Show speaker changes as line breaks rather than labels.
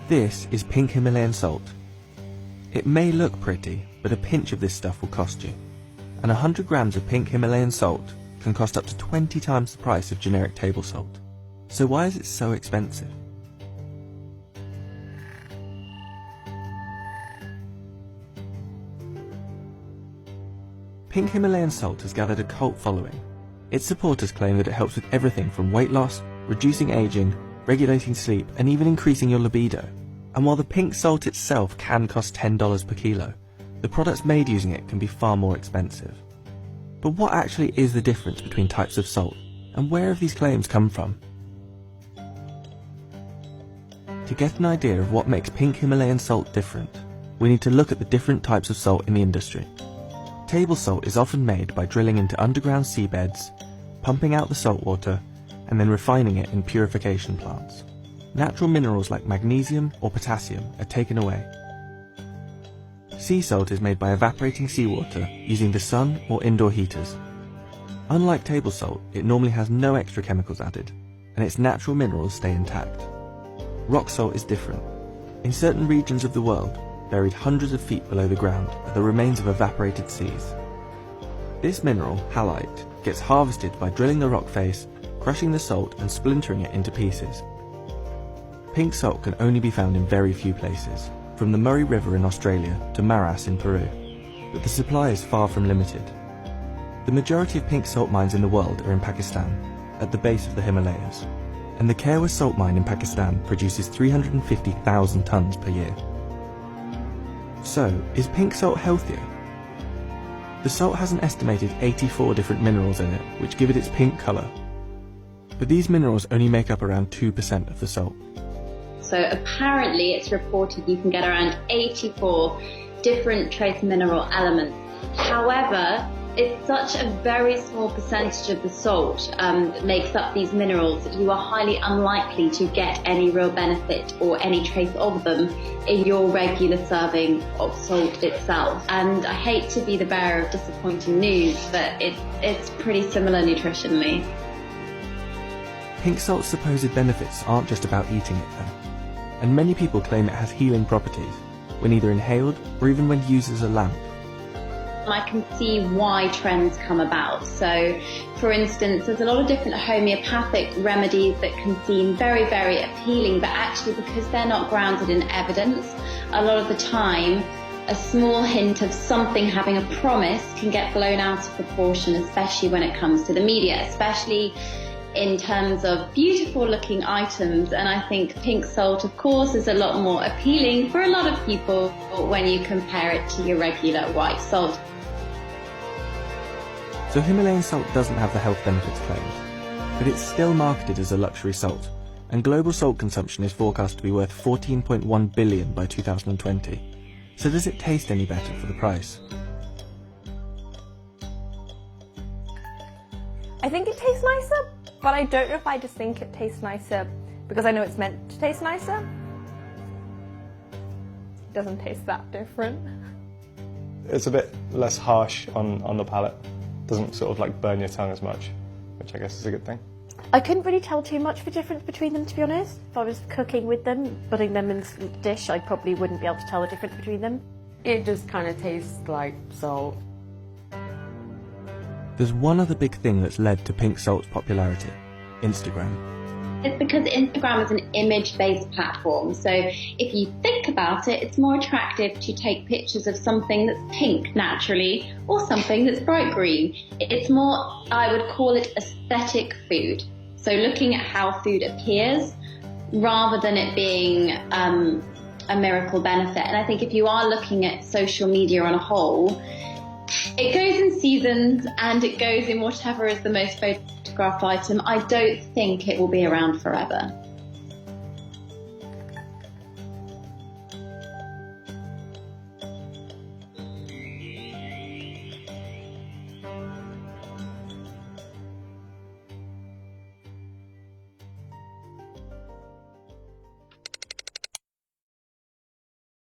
This is pink Himalayan salt. It may look pretty, but a pinch of this stuff will cost you. And 100 grams of pink Himalayan salt can cost up to 20 times the price of generic table salt. So why is it so expensive? Pink Himalayan salt has gathered a cult following. Its supporters claim that it helps with everything from weight loss, reducing aging, regulating sleep, and even increasing your libido. And while the pink salt itself can cost $10 per kilo, the products made using it can be far more expensive. But what actually is the difference between types of salt, and where have these claims come from? To get an idea of what makes pink Himalayan salt different, we need to look at the different types of salt in the industry. Table salt is often made by drilling into underground seabeds, pumping out the salt water, and then refining it in purification plants. Natural minerals like magnesium or potassium are taken away. Sea salt is made by evaporating seawater using the sun or indoor heaters. Unlike table salt, it normally has no extra chemicals added, and its natural minerals stay intact. Rock salt is different. In certain regions of the world, buried hundreds of feet below the ground, are the remains of evaporated seas. This mineral, halite, gets harvested by drilling the rock face, crushing the salt and splintering it into pieces. Pink salt can only be found in very few places, from the Murray River in Australia to Maras in Peru, but the supply is far from limited. The majority of pink salt mines in the world are in Pakistan, at the base of the Himalayas, and the Khairwar salt mine in Pakistan produces 350,000 tons per year. So, is pink salt healthier? The salt has an estimated 84 different minerals in it, which give it its pink colour. But these minerals only make up around 2% of the salt.
So apparently it's reported you can get around 84 different trace mineral elements. However, it's such a very small percentage of the salt that makes up these minerals that you are highly unlikely to get any real benefit or any trace of them in your regular serving of salt itself. And I hate to be the bearer of disappointing news, but it's pretty similar nutritionally.
Pink salt's supposed benefits aren't just about eating it though, and many people claim it has healing properties, when either inhaled or even when used as a lamp.
I can see why trends come about. So, for instance, there's a lot of different homeopathic remedies that can seem very, very appealing, but actually because they're not grounded in evidence, a lot of the time a small hint of something having a promise can get blown out of proportion, especially when it comes to the media, especially in terms of beautiful looking items. And I think pink salt, of course, is a lot more appealing for a lot of people when you compare it to your regular white salt.
So Himalayan salt doesn't have the health benefits claimed, but it's still marketed as a luxury salt, and global salt consumption is forecast to be worth $14.1 billion by 2020. So does it taste any better for the price?
I think it tastes nicer, but I don't know if I just think it tastes nicer because I know it's meant to taste nicer. It doesn't taste that different.
It's a bit less harsh on the palate. Doesn't sort of like burn your tongue as much, which I guess is a good thing.
I couldn't really tell too much of a difference between them, to be honest. If I was cooking with them, putting them in a dish, I probably wouldn't be able to tell the difference between them.
It just kind of tastes like salt.
There's one other big thing that's led to pink salt's popularity: Instagram.
It's because Instagram is an image-based platform, so if you think about it, it's more attractive to take pictures of something that's pink naturally or something that's bright green. It's more, I would call it aesthetic food. So looking at how food appears rather than it being a miracle benefit. And I think if you are looking at social media on a whole, it goes in seasons and it goes in whatever is the most photographed item. I don't think it will be around forever.